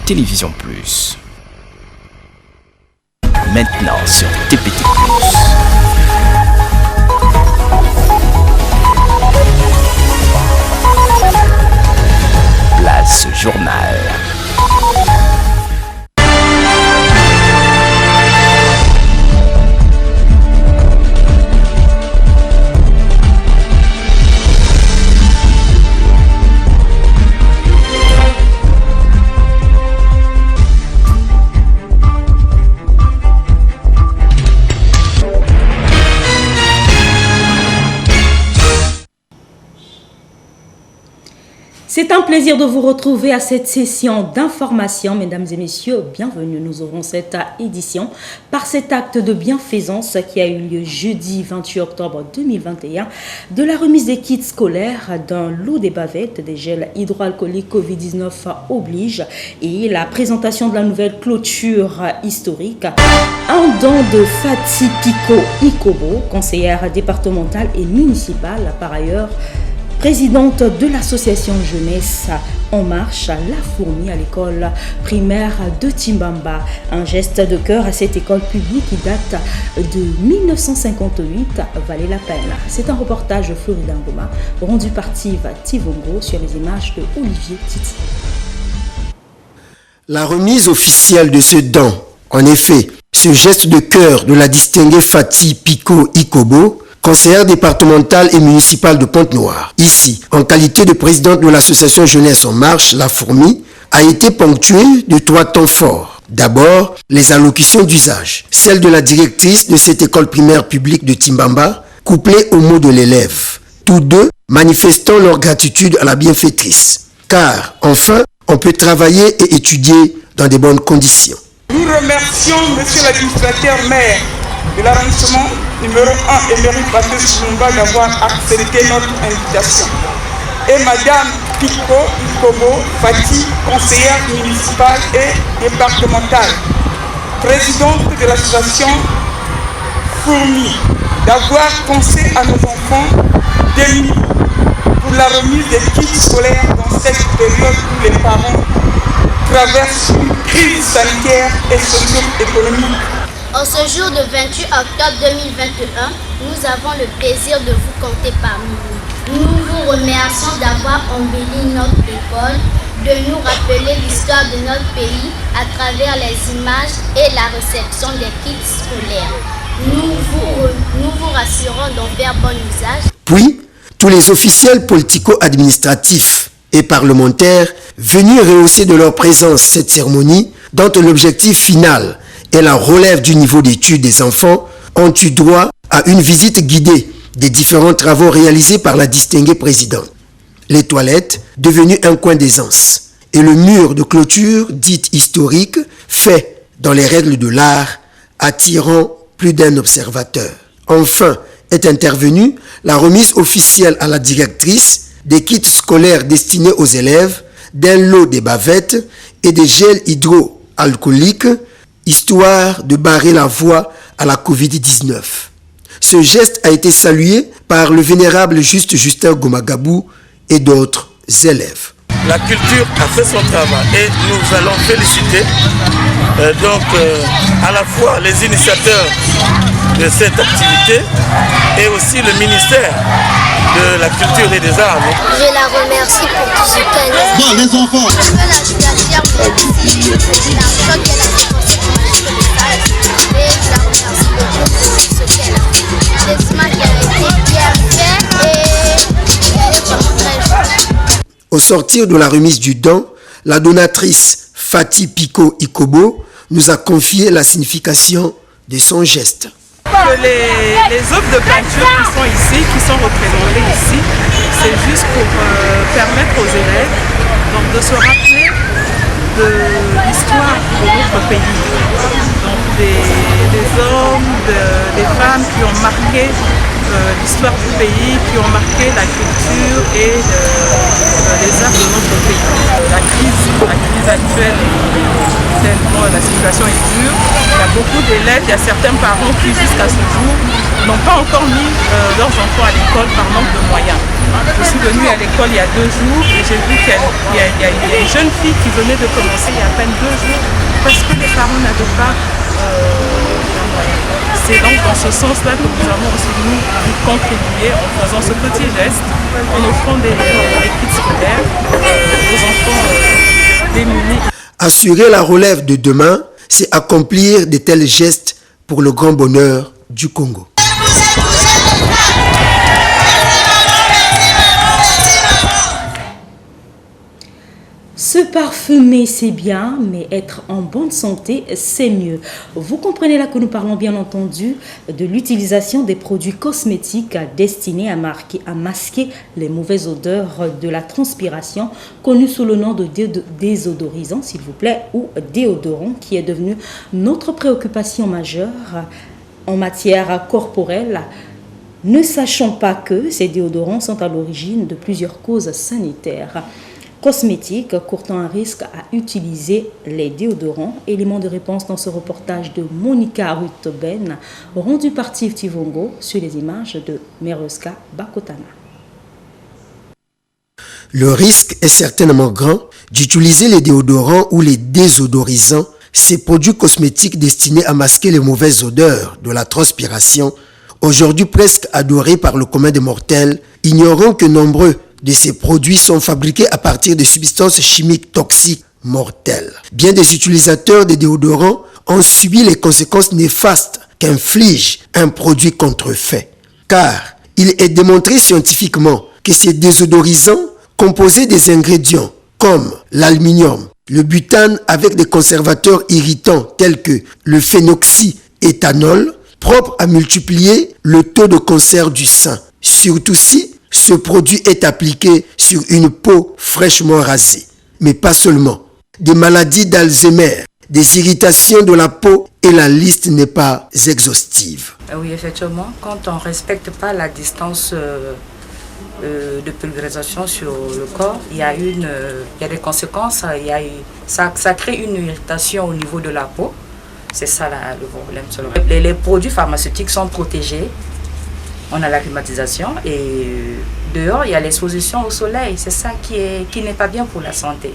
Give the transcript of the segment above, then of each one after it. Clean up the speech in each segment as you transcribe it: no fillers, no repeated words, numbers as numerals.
Télévision Plus. Maintenant sur TPT+. Place Journal. C'est un plaisir de vous retrouver à cette session d'information. Mesdames et messieurs, bienvenue. Nous ouvrons cette édition par cet acte de bienfaisance qui a eu lieu jeudi 28 octobre 2021 de la remise des kits scolaires, d'un lot des bavettes, des gels hydroalcooliques Covid-19 oblige et la présentation de la nouvelle clôture historique. Un don de Fati Pico Ikobo, conseillère départementale et municipale, par ailleurs présidente de l'association Jeunesse En Marche, La Fourmi, à l'école primaire de Timbamba. Un geste de cœur à cette école publique qui date de 1958 valait la peine. C'est un reportage de Florida Ngoma rendu par Tiva Tivongo sur les images de Olivier Titi. La remise officielle de ce don, en effet, ce geste de cœur de la distinguée Fati Pico Ikobo, conseillère départementale et municipale de Pointe-Noire, ici, en qualité de présidente de l'association Jeunesse En Marche, La Fourmi, a été ponctuée de 3 temps forts. D'abord, les allocutions d'usage, celle de la directrice de cette école primaire publique de Timbamba, couplée aux mots de l'élève, tous deux manifestant leur gratitude à la bienfaitrice. Car, enfin, on peut travailler et étudier dans de bonnes conditions. Nous remercions Monsieur l'administrateur maire de l'arrondissement numéro 1 Emery Patrice Lumumba d'avoir accepté notre invitation. Et Madame Pico Ikobo Fati, conseillère municipale et départementale, présidente de l'association Fourmi, d'avoir pensé à nos enfants démunis pour la remise des kits scolaires dans cette période où les parents traversent une crise sanitaire et socio-économique. En ce jour de 28 octobre 2021, nous avons le plaisir de vous compter parmi nous. Nous vous remercions d'avoir embelli notre école, de nous rappeler l'histoire de notre pays à travers les images et la réception des kits scolaires. Nous vous rassurons d'en faire bon usage. Puis, tous les officiels politico-administratifs et parlementaires venus rehausser de leur présence cette cérémonie, dont l'objectif final et la relève du niveau d'études des enfants, ont eu droit à une visite guidée des différents travaux réalisés par la distinguée présidente. Les toilettes, devenues un coin d'aisance, et le mur de clôture, dite historique, fait dans les règles de l'art, attirant plus d'un observateur. Enfin, est intervenue la remise officielle à la directrice des kits scolaires destinés aux élèves, d'un lot des bavettes et des gels hydroalcooliques, histoire de barrer la voie à la Covid-19. Ce geste a été salué par le vénérable Juste Justin Gomagabou et d'autres élèves. La culture a fait son travail et nous allons féliciter à la fois les initiateurs de cette activité et aussi le ministère de la Culture et des Arts. Je la remercie pour tout ce qu'elle a fait. Bon, les enfants. Je veux la remercier merci l'argent qu'elle a dépensé pour acheter le stage. Et je la remercie beaucoup pour ce qu'elle a fait. L'investissement qui a été bien fait et elle est vraiment très jolie. Au sortir de la remise du don, la donatrice Fati Pico Ikobo nous a confié la signification de son geste. Les œuvres de peinture qui sont ici, qui sont représentées ici, c'est juste pour permettre aux élèves de se rappeler de l'histoire de notre pays. Donc des hommes, des femmes qui ont marqué l'histoire du pays, qui ont marqué la culture et les arts de notre pays. La crise actuelle, tellement la situation est dure, il y a beaucoup d'élèves, il y a certains parents qui jusqu'à ce jour n'ont pas encore mis leurs enfants à l'école par manque de moyens. Je suis venue à l'école il y a 2 jours et j'ai vu qu'il y a une jeune fille qui venait de commencer il y a à peine 2 jours parce que les parents n'avaient pas c'est donc dans ce sens-là que nous avons aussi nous contribué en faisant ce petit geste, en offrant des kits scolaires aux enfants démunis. Assurer la relève de demain, c'est accomplir de tels gestes pour le grand bonheur du Congo. Se parfumer, c'est bien, mais être en bonne santé, c'est mieux. Vous comprenez là que nous parlons bien entendu de l'utilisation des produits cosmétiques destinés à masquer les mauvaises odeurs de la transpiration, connue sous le nom de désodorisant, s'il vous plaît, ou déodorant, qui est devenu notre préoccupation majeure en matière corporelle. Ne sachant pas que ces déodorants sont à l'origine de plusieurs causes sanitaires. Cosmétiques courtant un risque à utiliser les déodorants. Élément de réponse dans ce reportage de Monica Rutoben, rendu par Steve Tivongo sur les images de Meroska Bakotana. Le risque est certainement grand d'utiliser les déodorants ou les désodorisants, ces produits cosmétiques destinés à masquer les mauvaises odeurs de la transpiration, aujourd'hui presque adorés par le commun des mortels, ignorant que nombreux de ces produits sont fabriqués à partir de substances chimiques toxiques mortelles. Bien des utilisateurs de déodorants ont subi les conséquences néfastes qu'inflige un produit contrefait. Car il est démontré scientifiquement que ces désodorisants composés des ingrédients comme l'aluminium, le butane avec des conservateurs irritants tels que le phénoxyéthanol, propres à multiplier le taux de cancer du sein. Surtout si ce produit est appliqué sur une peau fraîchement rasée. Mais pas seulement. Des maladies d'Alzheimer, des irritations de la peau et la liste n'est pas exhaustive. Oui, effectivement, quand on ne respecte pas la distance de pulvérisation sur le corps, il y a des conséquences, ça crée une irritation au niveau de la peau. C'est ça le problème. Les produits pharmaceutiques sont protégés. On a la climatisation et dehors, il y a l'exposition au soleil. C'est ça qui n'est pas bien pour la santé.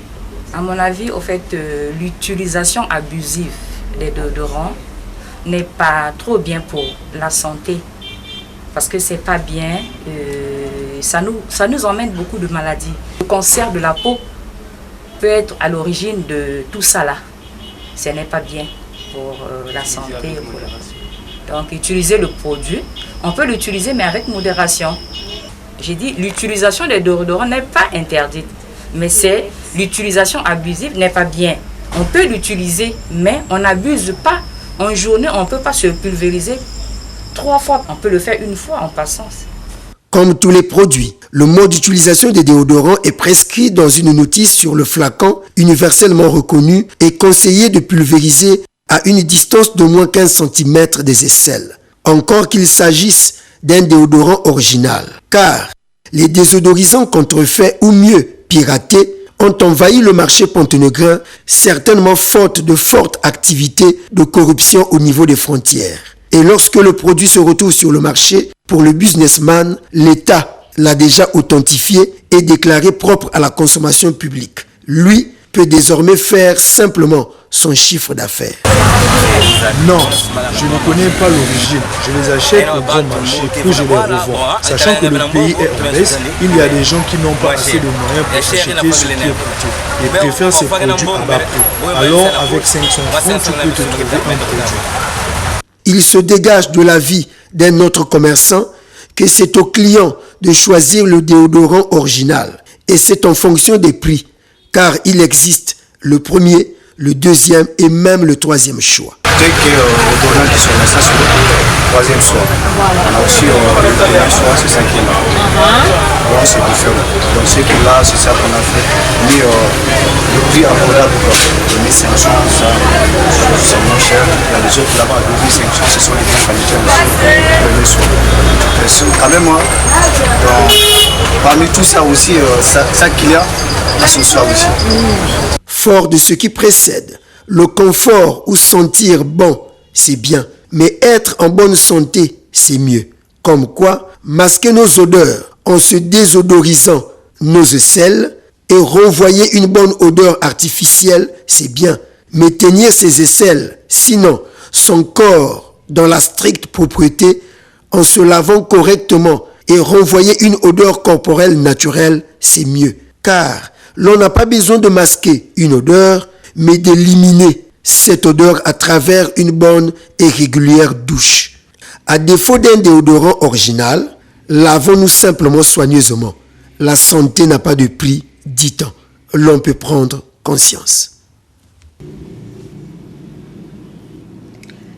À mon avis, au fait, l'utilisation abusive des déodorants n'est pas trop bien pour la santé. Parce que c'est pas bien, ça nous emmène beaucoup de maladies. Le cancer de la peau peut être à l'origine de tout ça là. Ce n'est pas bien pour la santé. Donc, utiliser le produit, on peut l'utiliser mais avec modération. J'ai dit, l'utilisation des déodorants n'est pas interdite, mais c'est l'utilisation abusive n'est pas bien. On peut l'utiliser, mais on n'abuse pas. En journée, on ne peut pas se pulvériser 3 fois. On peut le faire une fois en passant. Comme tous les produits, le mode d'utilisation des déodorants est prescrit dans une notice sur le flacon universellement reconnu et conseillé de pulvériser à une distance d'au moins 15 cm des aisselles, encore qu'il s'agisse d'un déodorant original. Car les désodorisants contrefaits ou mieux piratés ont envahi le marché pontenegrin, certainement faute de forte activité de corruption au niveau des frontières. Et lorsque le produit se retrouve sur le marché, pour le businessman, l'État l'a déjà authentifié et déclaré propre à la consommation publique. Lui peut désormais faire simplement son chiffre d'affaires. Non, je ne connais pas l'origine. Je les achète au bon marché puis je les revends. Sachant que le pays est en baisse, il y a des gens qui n'ont pas assez de moyens pour s'acheter ce qui est coûteux et préfèrent ces produits à bas prix. Alors, avec 500 francs, tu peux te trouver un produit. Il se dégage de la vie d'un autre commerçant que c'est au client de choisir le déodorant original. Et c'est en fonction des prix, car il existe le premier, le deuxième et même le troisième choix. Dès que les déodorants qui sont restés sur le troisième choix, on a aussi le premier choix, c'est ça qui est là. Bon, c'est différent. Donc ce qui est là, c'est ça qu'on a fait. Mais le prix abordable, 2500, ça, c'est moins cher. Il y a les autres là-bas, 2500, ce sont les bons qualités aussi. Quand même, parmi tout ça aussi, ça qu'il y a, ce soir aussi. Fort de ce qui précède, le confort ou sentir bon, c'est bien. Mais être en bonne santé c'est mieux. Comme quoi, masquer nos odeurs en se désodorisant nos aisselles et renvoyer une bonne odeur artificielle, c'est bien. Mais tenir ses aisselles, sinon son corps dans la stricte propreté, en se lavant correctement et renvoyer une odeur corporelle naturelle, c'est mieux. Car l'on n'a pas besoin de masquer une odeur, mais d'éliminer cette odeur à travers une bonne et régulière douche. À défaut d'un déodorant original, lavons-nous simplement soigneusement. La santé n'a pas de prix, dit-on. L'on peut prendre conscience.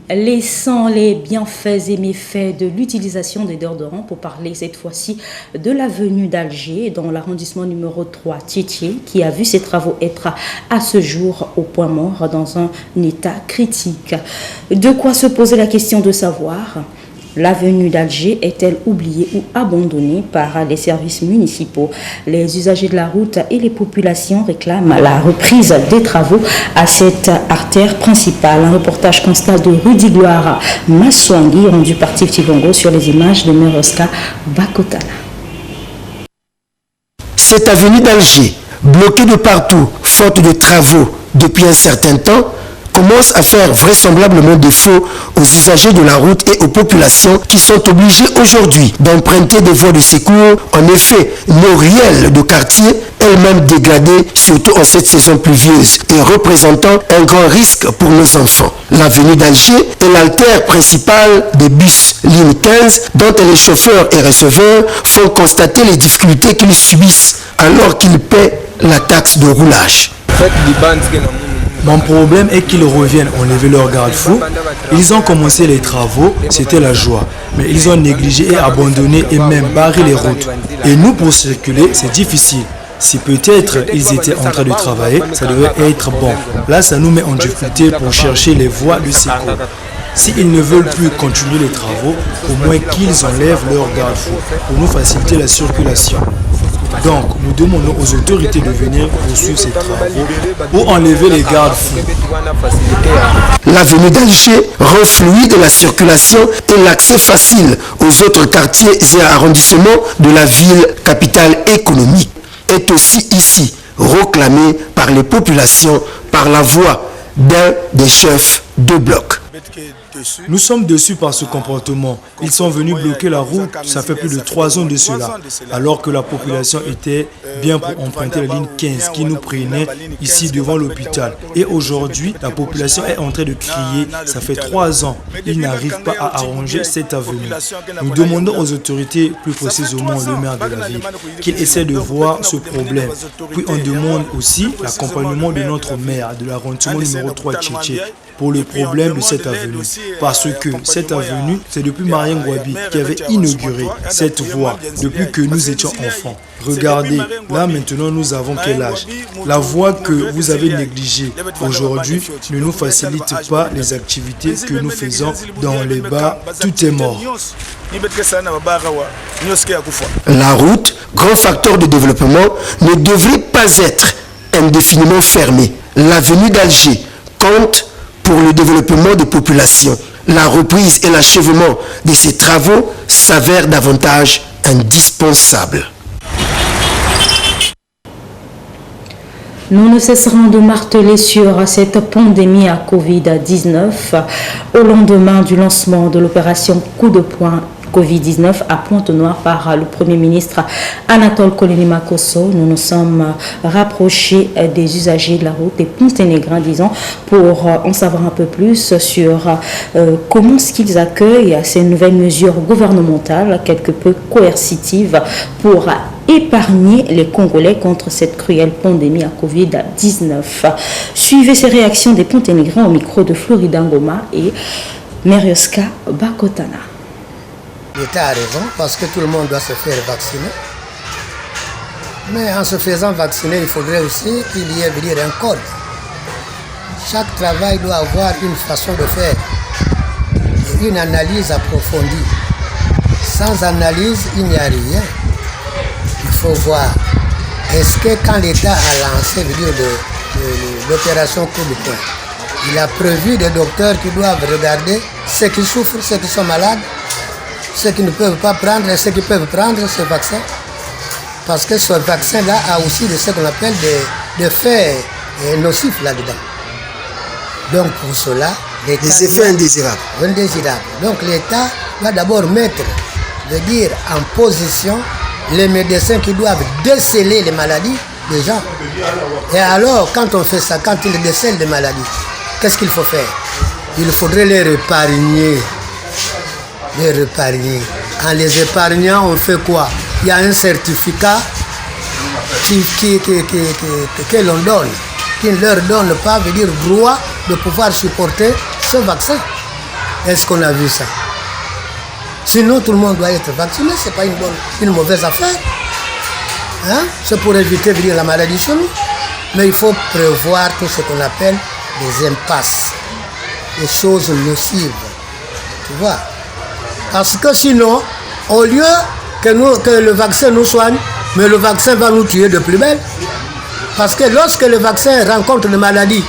Laissant les bienfaits et méfaits de l'utilisation des déodorants pour parler cette fois-ci de l'avenue d'Alger dans l'arrondissement numéro 3 Tietier qui a vu ses travaux être à ce jour au point mort dans un état critique. De quoi se poser la question de savoir l'avenue d'Alger est-elle oubliée ou abandonnée par les services municipaux? Les usagers de la route et les populations réclament la reprise des travaux à cette artère principale. Un reportage constat de Rudy Gloire Maswangi rendu par Tif Tibongo sur les images de Meroska Bakotana. Cette avenue d'Alger, bloquée de partout, faute de travaux depuis un certain temps, commence à faire vraisemblablement défaut aux usagers de la route et aux populations qui sont obligés aujourd'hui d'emprunter des voies de secours. En effet, nos ruelles de quartier, elles-mêmes dégradées, surtout en cette saison pluvieuse, et représentant un grand risque pour nos enfants. L'avenue d'Alger est l'artère principale des bus ligne 15 dont les chauffeurs et receveurs font constater les difficultés qu'ils subissent alors qu'ils paient la taxe de roulage. Mon problème est qu'ils reviennent enlever leur garde-fou. Ils ont commencé les travaux, c'était la joie. Mais ils ont négligé et abandonné et même barré les routes. Et nous, pour circuler, c'est difficile. Si peut-être ils étaient en train de travailler, ça devait être bon. Là, ça nous met en difficulté pour chercher les voies de secours. S'ils ne veulent plus continuer les travaux, au moins qu'ils enlèvent leur garde-fou pour nous faciliter la circulation. Donc, nous demandons aux autorités de venir poursuivre ces travaux ou enlever les garde-fous. L'avenue d'Alger rend fluide la circulation et l'accès facile aux autres quartiers et arrondissements de la ville capitale économique. Est aussi ici réclamée par les populations par la voix d'un des chefs de bloc. Nous sommes déçus par ce comportement. Ils sont venus bloquer la route, ça fait plus de 3 ans de cela, alors que la population était bien pour emprunter la ligne 15 qui nous prenait ici devant l'hôpital. Et aujourd'hui, la population est en train de crier, ça fait 3 ans, ils n'arrivent pas à arranger cette avenue. Nous demandons aux autorités, plus précisément le maire de la ville, qu'il essaie de voir ce problème. Puis on demande aussi l'accompagnement de notre maire de l'arrondissement numéro 3 Tchétché pour le problème de cette avenue. Parce que cette avenue, c'est depuis Marien Gouabi qui avait inauguré cette voie depuis que nous étions enfants. Regardez, là maintenant nous avons quel âge? La voie que vous avez négligée aujourd'hui ne nous facilite pas les activités que nous faisons dans les bars. Tout est mort. La route, grand facteur de développement, ne devrait pas être indéfiniment fermée. L'avenue d'Alger compte pour le développement des populations. La reprise et l'achèvement de ces travaux s'avèrent davantage indispensables. Nous ne cesserons de marteler sur cette pandémie à Covid-19 au lendemain du lancement de l'opération Coup de poing Covid-19 à Pointe-Noire par le Premier ministre Anatole Kolini-Makosso. Nous nous sommes rapprochés des usagers de la route, des Ponténégrins, disons, pour en savoir un peu plus sur comment est-ce qu'ils accueillent ces nouvelles mesures gouvernementales, quelque peu coercitives, pour épargner les Congolais contre cette cruelle pandémie à Covid-19. Suivez ces réactions des Ponténégrins au micro de Florida Ngoma et Merioska Bakotana. L'État a raison parce que tout le monde doit se faire vacciner. Mais en se faisant vacciner, il faudrait aussi qu'il y ait un code. Chaque travail doit avoir une façon de faire, une analyse approfondie. Sans analyse, il n'y a rien. Il faut voir. Est-ce que quand l'État a lancé l'opération Coup de poing, il a prévu des docteurs qui doivent regarder ceux qui souffrent, ceux qui sont malades? ceux qui ne peuvent pas prendre et ceux qui peuvent prendre ce vaccin. Parce que ce vaccin-là a aussi ce qu'on appelle des faits nocifs là-dedans. Donc pour cela, l'État... Des effets indésirables. Indésirables. Donc l'État va d'abord mettre, en position les médecins qui doivent déceler les maladies des gens. Et alors, quand on fait ça, quand ils décèlent les maladies, qu'est-ce qu'il faut faire? Il faudrait les épargner. Les épargner. En les épargnant, on fait quoi? Il y a un certificat que l'on donne, qui ne leur donne pas, droit de pouvoir supporter ce vaccin. Est-ce qu'on a vu ça? Sinon, tout le monde doit être vacciné, ce n'est pas une mauvaise affaire. Hein? C'est pour éviter la maladie chez nous. Mais il faut prévoir tout ce qu'on appelle des impasses, des choses nocives. Tu vois? Parce que sinon, au lieu que le vaccin nous soigne, mais le vaccin va nous tuer de plus belle. Parce que lorsque le vaccin rencontre des maladies,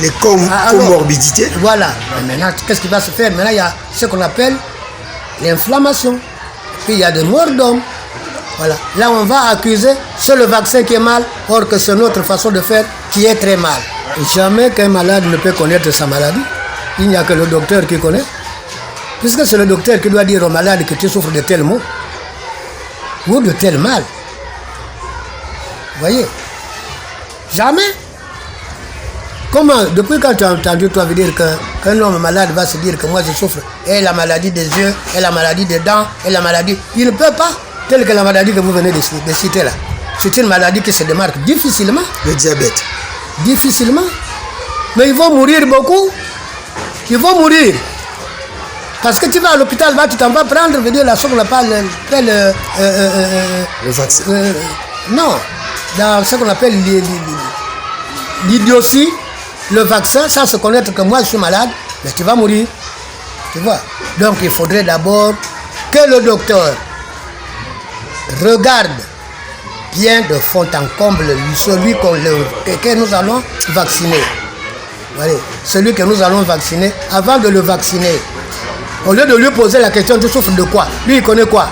les comorbidités. Voilà. Mais maintenant, qu'est-ce qui va se faire? Maintenant, il y a ce qu'on appelle l'inflammation. Puis il y a des morts d'hommes. Voilà. Là, on va accuser, c'est le vaccin qui est mal, or que c'est notre façon de faire qui est très mal. Et jamais qu'un malade ne peut connaître sa maladie. Il n'y a que le docteur qui connaît. Puisque c'est le docteur qui doit dire au malade que tu souffres de tel mot ou de tel mal. Vous voyez? Jamais. Comment, depuis quand tu as entendu, toi, dire qu'un homme malade va se dire que moi je souffre, et la maladie des yeux, et la maladie des dents, et la maladie... Il ne peut pas, telle que la maladie que vous venez de citer là. C'est une maladie qui se démarque difficilement. Le diabète. Difficilement. Mais ils vont mourir beaucoup. Ils vont mourir. Parce que tu vas à l'hôpital, tu t'en vas prendre, la somme, on appelle le vaccin. Non, dans ce qu'on appelle l'idiotie, le vaccin, sans se connaître que moi je suis malade, mais tu vas mourir. Tu vois? Donc il faudrait d'abord que le docteur regarde bien de fond en comble celui que nous allons vacciner. Voyez, celui que nous allons vacciner, avant de le vacciner. Au lieu de lui poser la question, tu souffres de quoi? Lui, il connaît quoi?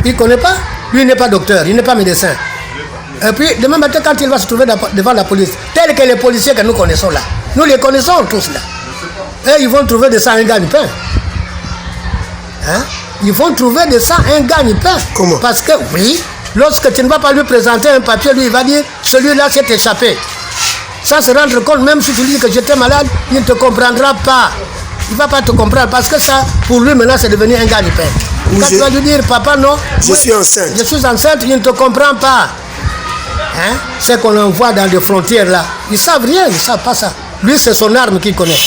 Il ne connaît pas? Lui, il n'est pas docteur, il n'est pas médecin. Et puis, demain matin, quand il va se trouver devant la police, tels que les policiers que nous connaissons là, nous les connaissons tous là. Et ils vont trouver de ça un gagne-pain. Hein? Ils vont trouver de ça un gagne-pain. Comment? Parce que, oui, lorsque tu ne vas pas lui présenter un papier, lui, il va dire, celui-là s'est échappé. Sans se rendre compte, même si tu lui dis que j'étais malade, il ne te comprendra pas. Il ne va pas te comprendre parce que ça, pour lui, maintenant, c'est devenu un gagne-pain. Quand tu vas lui dire, papa, non, je suis enceinte. Je suis enceinte, il ne te comprend pas. Hein? C'est qu'on envoie dans des frontières là. Ils ne savent rien, ils ne savent pas ça. Lui, c'est son arme qu'il connaît.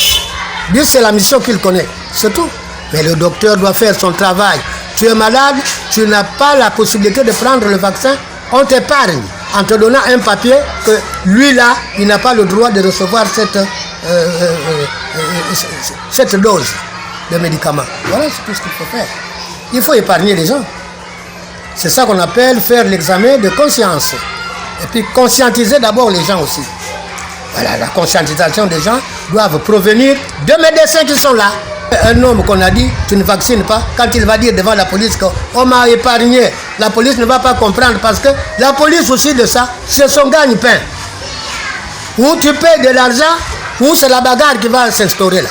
Lui, c'est la mission qu'il connaît. C'est tout. Mais le docteur doit faire son travail. Tu es malade, tu n'as pas la possibilité de prendre le vaccin, on t'épargne en te donnant un papier que lui là, il n'a pas le droit de recevoir cette dose de médicaments. Voilà, c'est tout ce qu'il faut faire. Il faut épargner les gens. C'est ça qu'on appelle faire l'examen de conscience. Et puis conscientiser d'abord les gens aussi. Voilà, la conscientisation des gens doivent provenir de médecins qui sont là. Un homme qu'on a dit, tu ne vaccines pas, quand il va dire devant la police qu'on m'a épargné, la police ne va pas comprendre parce que la police aussi de ça, c'est son gagne-pain. Ou tu payes de l'argent, ou c'est la bagarre qui va s'instaurer là.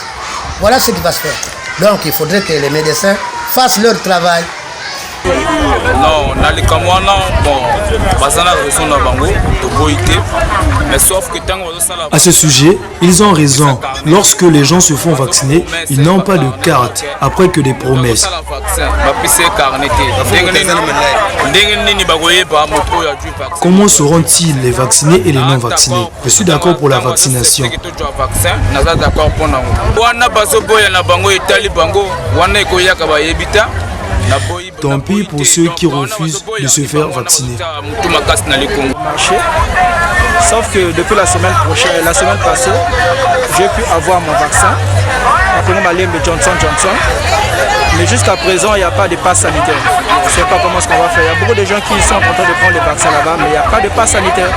Voilà ce qui va se faire. Donc il faudrait que les médecins fassent leur travail. Non, À ce sujet, ils ont raison. Lorsque les gens se font vacciner, ils n'ont pas de carte après que des promesses. Comment seront-ils les vaccinés et les non vaccinés? Je suis d'accord pour la vaccination. Tant pis pour ceux qui refusent de se faire vacciner. Sauf que depuis la semaine passée, j'ai pu avoir mon vaccin, la Johnson & Johnson. Mais jusqu'à présent, il n'y a pas de passe sanitaire. Je ne sais pas comment ce qu'on va faire. Il y a beaucoup de gens qui sont contents de prendre le vaccin là-bas, mais il n'y a pas de passe sanitaire.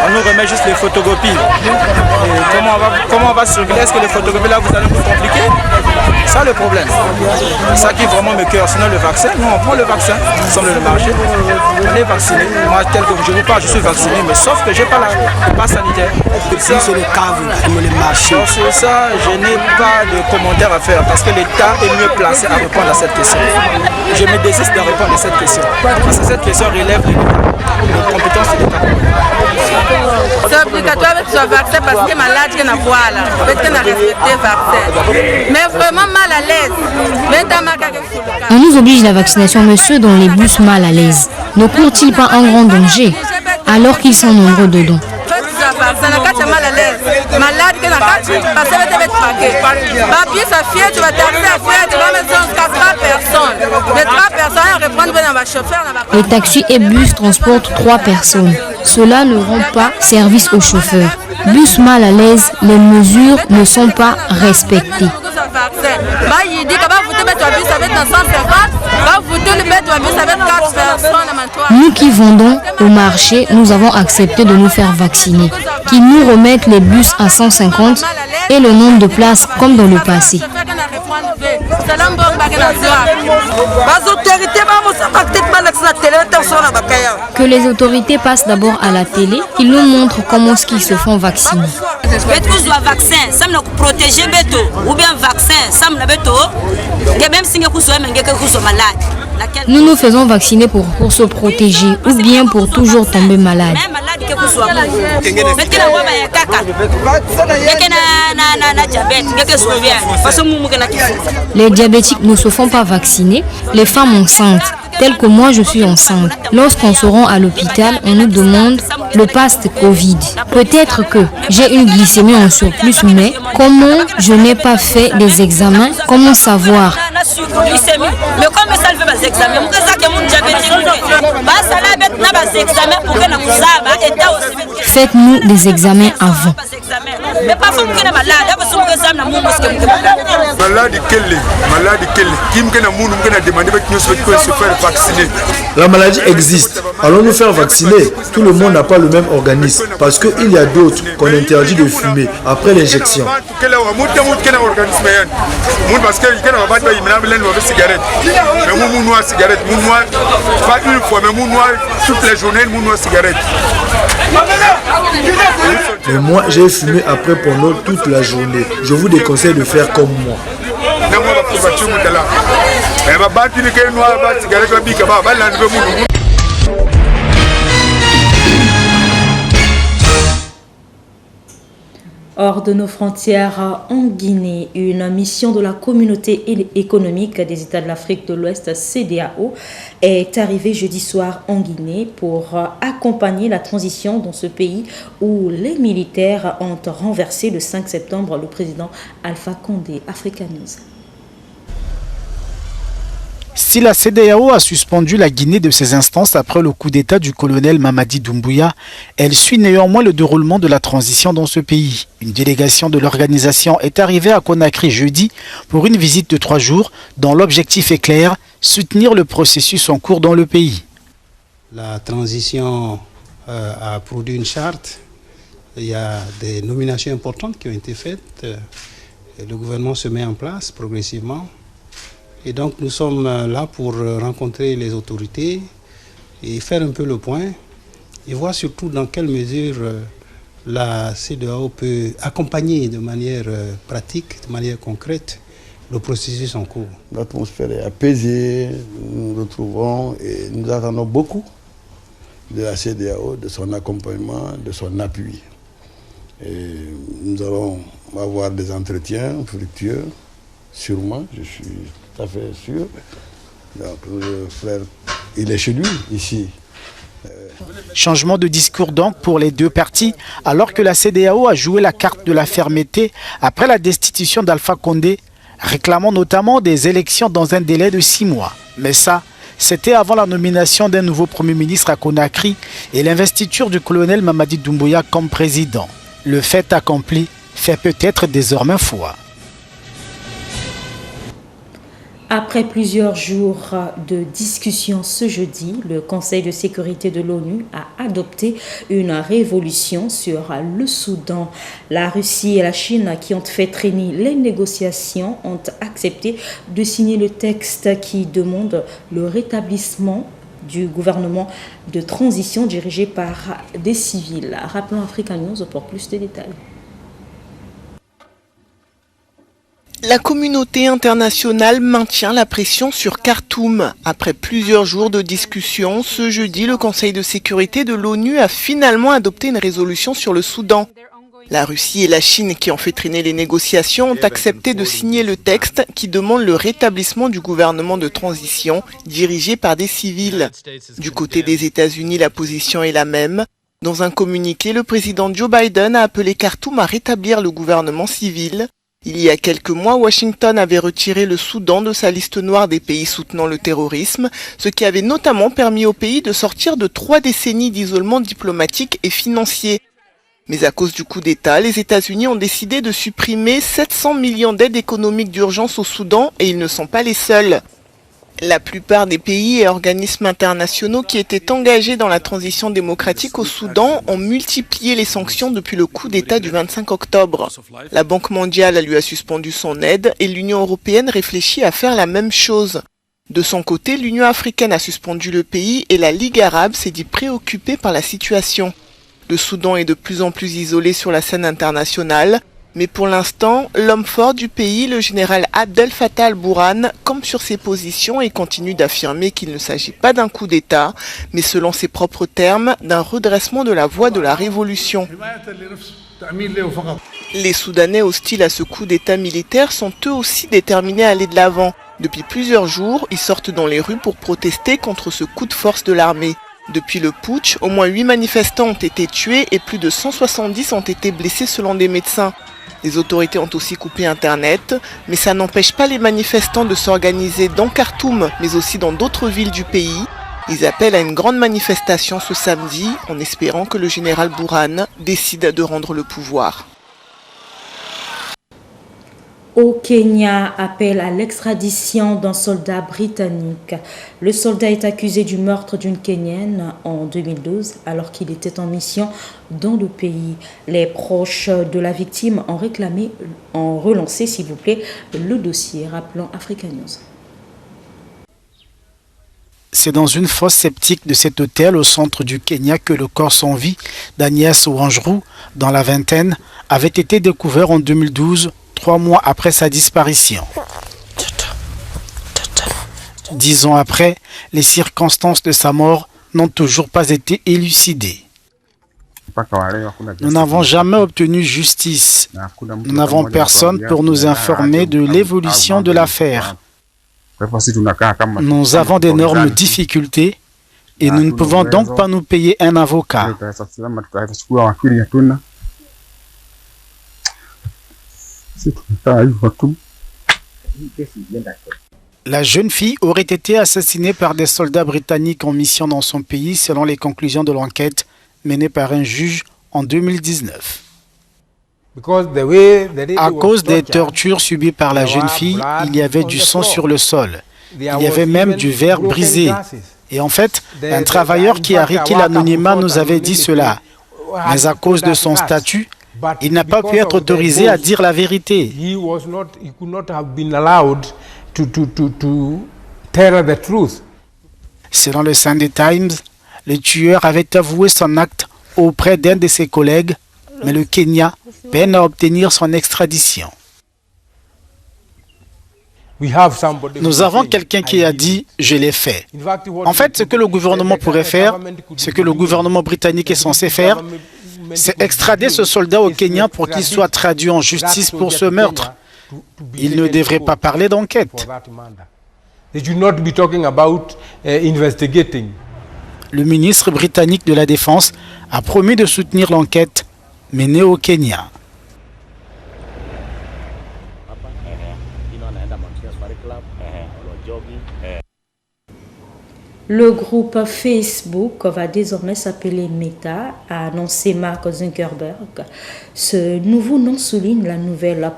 On nous remet juste les photocopies. Et comment on va circuler? Est-ce que les photocopies là vous allez vous compliquer? C'est ça le problème. C'est ça qui vraiment me cœur. Sinon le vaccin, nous on prend le vaccin, nous sommes le marché, on est vacciné. Moi tel que je vous parle, je suis vacciné, mais sauf que j'ai pas le pass sanitaire. C'est le cas, vous le marché. Sur ça, je n'ai pas de commentaire à faire parce que l'État est mieux placé à répondre à cette question. Je me désiste de répondre à cette question. Parce que cette question relève les compétences de l'État. C'est obligatoire avec ce vaccin parce que malade qui n'a pas là. Peut-être qu'on a respecté le vaccin. Mais vraiment mal à l'aise. On nous oblige la vaccination, mais ceux dont les bus mal à l'aise ne courent-ils pas un grand danger alors qu'ils sont nombreux dedans? Ça n'a pas mal à l'aise. Malade qui n'a pas parce que tu vas être traqué. Papier, ça fait, tu vas taxer à faire, tu vas mettre jusqu'à 3 personnes. Les 3 personnes, on reprend dans le chauffeur. Les taxis et bus transportent 3 personnes. Cela ne rend pas service aux chauffeurs. Bus mal à l'aise, les mesures ne sont pas respectées. Nous qui vendons au marché, nous avons accepté de nous faire vacciner, qu'ils nous remettent les bus à 150 et le nombre de places comme dans le passé. Que les autorités passent d'abord à la télé, qu'ils nous montrent comment ils se font vacciner. Nous nous faisons vacciner pour se protéger ou bien pour toujours tomber malade. Les diabétiques ne se font pas vacciner, les femmes enceintes, telles que moi je suis enceinte. Lorsqu'on se rend à l'hôpital, on nous demande le pass de Covid. Peut-être que j'ai une glycémie en surplus, mais comment je n'ai pas fait des examens, comment savoir? Faites-nous des examens avant. La maladie existe. Allons nous faire vacciner. Tout le monde n'a pas le même organisme. Parce qu'il y a d'autres qu'on interdit de fumer après l'injection. Mais moi, j'ai fumé après pendant toute la journée. Je vous déconseille de faire comme moi. Hors de nos frontières, en Guinée, une mission de la communauté économique des États de l'Afrique de l'Ouest, CEDEAO, est arrivée jeudi soir en Guinée pour accompagner la transition dans ce pays où les militaires ont renversé le 5 septembre le président Alpha Condé. Africa News. Si la CEDEAO a suspendu la Guinée de ses instances après le coup d'État du colonel Mamadi Doumbouya, elle suit néanmoins le déroulement de la transition dans ce pays. Une délégation de l'organisation est arrivée à Conakry jeudi pour une visite de 3 jours dont l'objectif est clair, soutenir le processus en cours dans le pays. La transition a produit une charte. Il y a des nominations importantes qui ont été faites. Le gouvernement se met en place progressivement. Et donc nous sommes là pour rencontrer les autorités et faire un peu le point et voir surtout dans quelle mesure la CEDEAO peut accompagner de manière pratique, de manière concrète, le processus en cours. L'atmosphère est apaisée, nous nous retrouvons et nous attendons beaucoup de la CEDEAO, de son accompagnement, de son appui. Et nous allons avoir des entretiens fructueux, sûrement, je suis tout à fait sûr. Donc le frère, il est chez lui, ici. Changement de discours donc pour les deux parties, alors que la CEDEAO a joué la carte de la fermeté après la destitution d'Alpha Condé, réclamant notamment des élections dans un délai de 6 mois. Mais ça, c'était avant la nomination d'un nouveau Premier ministre à Conakry et l'investiture du colonel Mamadi Doumbouya comme président. Le fait accompli fait peut-être désormais foi. Après plusieurs jours de discussion ce jeudi, le Conseil de sécurité de l'ONU a adopté une résolution sur le Soudan. La Russie et la Chine, qui ont fait traîner les négociations, ont accepté de signer le texte qui demande le rétablissement du gouvernement de transition dirigé par des civils. Rappelons Africa News pour plus de détails. La communauté internationale maintient la pression sur Khartoum. Après plusieurs jours de discussions, ce jeudi, le Conseil de sécurité de l'ONU a finalement adopté une résolution sur le Soudan. La Russie et la Chine, qui ont fait traîner les négociations, ont accepté de signer le texte qui demande le rétablissement du gouvernement de transition dirigé par des civils. Du côté des États-Unis, la position est la même. Dans un communiqué, le président Joe Biden a appelé Khartoum à rétablir le gouvernement civil. Il y a quelques mois, Washington avait retiré le Soudan de sa liste noire des pays soutenant le terrorisme, ce qui avait notamment permis au pays de sortir de 3 décennies d'isolement diplomatique et financier. Mais à cause du coup d'État, les États-Unis ont décidé de supprimer 700 millions d'aides économiques d'urgence au Soudan et ils ne sont pas les seuls. La plupart des pays et organismes internationaux qui étaient engagés dans la transition démocratique au Soudan ont multiplié les sanctions depuis le coup d'État du 25 octobre. La Banque mondiale lui a suspendu son aide et l'Union européenne réfléchit à faire la même chose. De son côté, l'Union africaine a suspendu le pays et la Ligue arabe s'est dit préoccupée par la situation. Le Soudan est de plus en plus isolé sur la scène internationale. Mais pour l'instant, l'homme fort du pays, le général Abdel Fattah al-Burhan, campe sur ses positions et continue d'affirmer qu'il ne s'agit pas d'un coup d'État, mais selon ses propres termes, d'un redressement de la voie de la révolution. Les Soudanais hostiles à ce coup d'État militaire sont eux aussi déterminés à aller de l'avant. Depuis plusieurs jours, ils sortent dans les rues pour protester contre ce coup de force de l'armée. Depuis le putsch, au moins 8 manifestants ont été tués et plus de 170 ont été blessés selon des médecins. Les autorités ont aussi coupé Internet, mais ça n'empêche pas les manifestants de s'organiser dans Khartoum, mais aussi dans d'autres villes du pays. Ils appellent à une grande manifestation ce samedi, en espérant que le général Burhan décide de rendre le pouvoir. Au Kenya, appel à l'extradition d'un soldat britannique. Le soldat est accusé du meurtre d'une Kenyenne en 2012 alors qu'il était en mission dans le pays. Les proches de la victime ont relancé, s'il vous plaît, le dossier. Rappelons Africa News. C'est dans une fosse septique de cet hôtel au centre du Kenya que le corps sans vie d'Agnès Wanjiru, dans la vingtaine, avait été découvert en 2012, 3 mois après sa disparition. 10 ans après, les circonstances de sa mort n'ont toujours pas été élucidées. Nous n'avons jamais obtenu justice. Nous n'avons personne pour nous informer de l'évolution de l'affaire. Nous avons d'énormes difficultés et nous ne pouvons donc pas nous payer un avocat. La jeune fille aurait été assassinée par des soldats britanniques en mission dans son pays selon les conclusions de l'enquête menée par un juge en 2019. À cause des tortures subies par la jeune fille, il y avait du sang sur le sol. Il y avait même du verre brisé. Et en fait, un travailleur qui a requis l'anonymat nous avait dit cela. Mais à cause de son statut, il n'a pas pu être autorisé à dire la vérité. Selon le Sunday Times, le tueur avait avoué son acte auprès d'un de ses collègues, mais le Kenya peine à obtenir son extradition. Nous avons quelqu'un qui a dit « je l'ai fait ». En fait, ce que le gouvernement pourrait faire, ce que le gouvernement britannique est censé faire, c'est extrader ce soldat au Kenya pour qu'il soit traduit en justice pour ce meurtre. Il ne devrait pas parler d'enquête. Le ministre britannique de la Défense a promis de soutenir l'enquête menée au Kenya. Le groupe Facebook va désormais s'appeler Meta, a annoncé Mark Zuckerberg. Ce nouveau nom souligne la nouvelle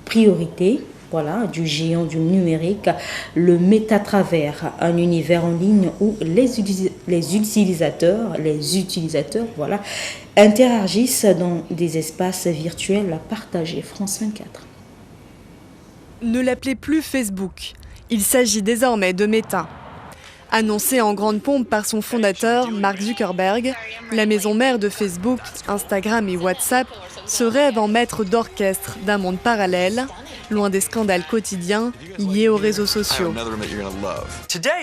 priorité du géant du numérique, le métatravers, un univers en ligne où les utilisateurs interagissent dans des espaces virtuels partagés. France 24. Ne l'appelez plus Facebook. Il s'agit désormais de Meta. Annoncée en grande pompe par son fondateur, Mark Zuckerberg, la maison mère de Facebook, Instagram et WhatsApp se rêve en maître d'orchestre d'un monde parallèle, loin des scandales quotidiens liés aux réseaux sociaux.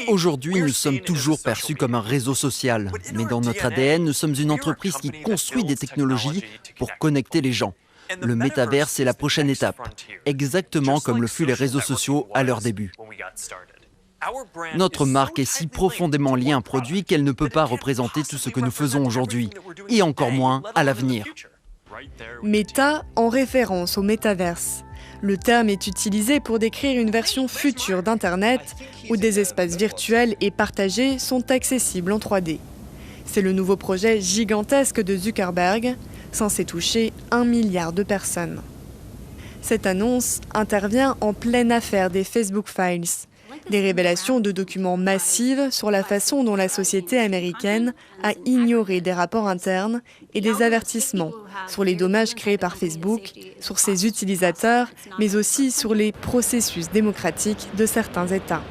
Aujourd'hui, nous sommes toujours perçus comme un réseau social, mais dans notre ADN, nous sommes une entreprise qui construit des technologies pour connecter les gens. Le métaverse est la prochaine étape, exactement comme le fut les réseaux sociaux à leur début. Notre marque est si profondément liée à un produit qu'elle ne peut pas représenter tout ce que nous faisons aujourd'hui, et encore moins à l'avenir. Meta en référence au métaverse. Le terme est utilisé pour décrire une version future d'Internet où des espaces virtuels et partagés sont accessibles en 3D. C'est le nouveau projet gigantesque de Zuckerberg, censé toucher 1 milliard de personnes. Cette annonce intervient en pleine affaire des Facebook Files, des révélations de documents massives sur la façon dont la société américaine a ignoré des rapports internes et des avertissements sur les dommages créés par Facebook, sur ses utilisateurs, mais aussi sur les processus démocratiques de certains États.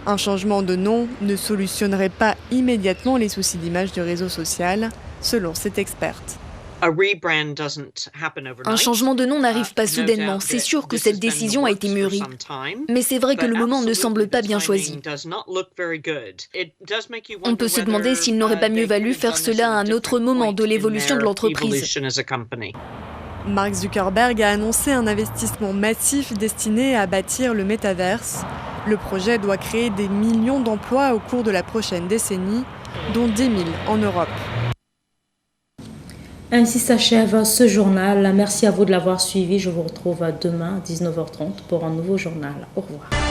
Un changement de nom ne solutionnerait pas immédiatement les soucis d'image du réseau social, selon cette experte. Un changement de nom n'arrive pas soudainement. C'est sûr que cette décision a été mûrie. Mais c'est vrai que le moment ne semble pas bien choisi. On peut se demander s'il n'aurait pas mieux valu faire cela à un autre moment de l'évolution de l'entreprise. Mark Zuckerberg a annoncé un investissement massif destiné à bâtir le métaverse. Le projet doit créer des millions d'emplois au cours de la prochaine décennie, dont 10 000 en Europe. Ainsi s'achève ce journal. Merci à vous de l'avoir suivi. Je vous retrouve demain à 19h30 pour un nouveau journal. Au revoir.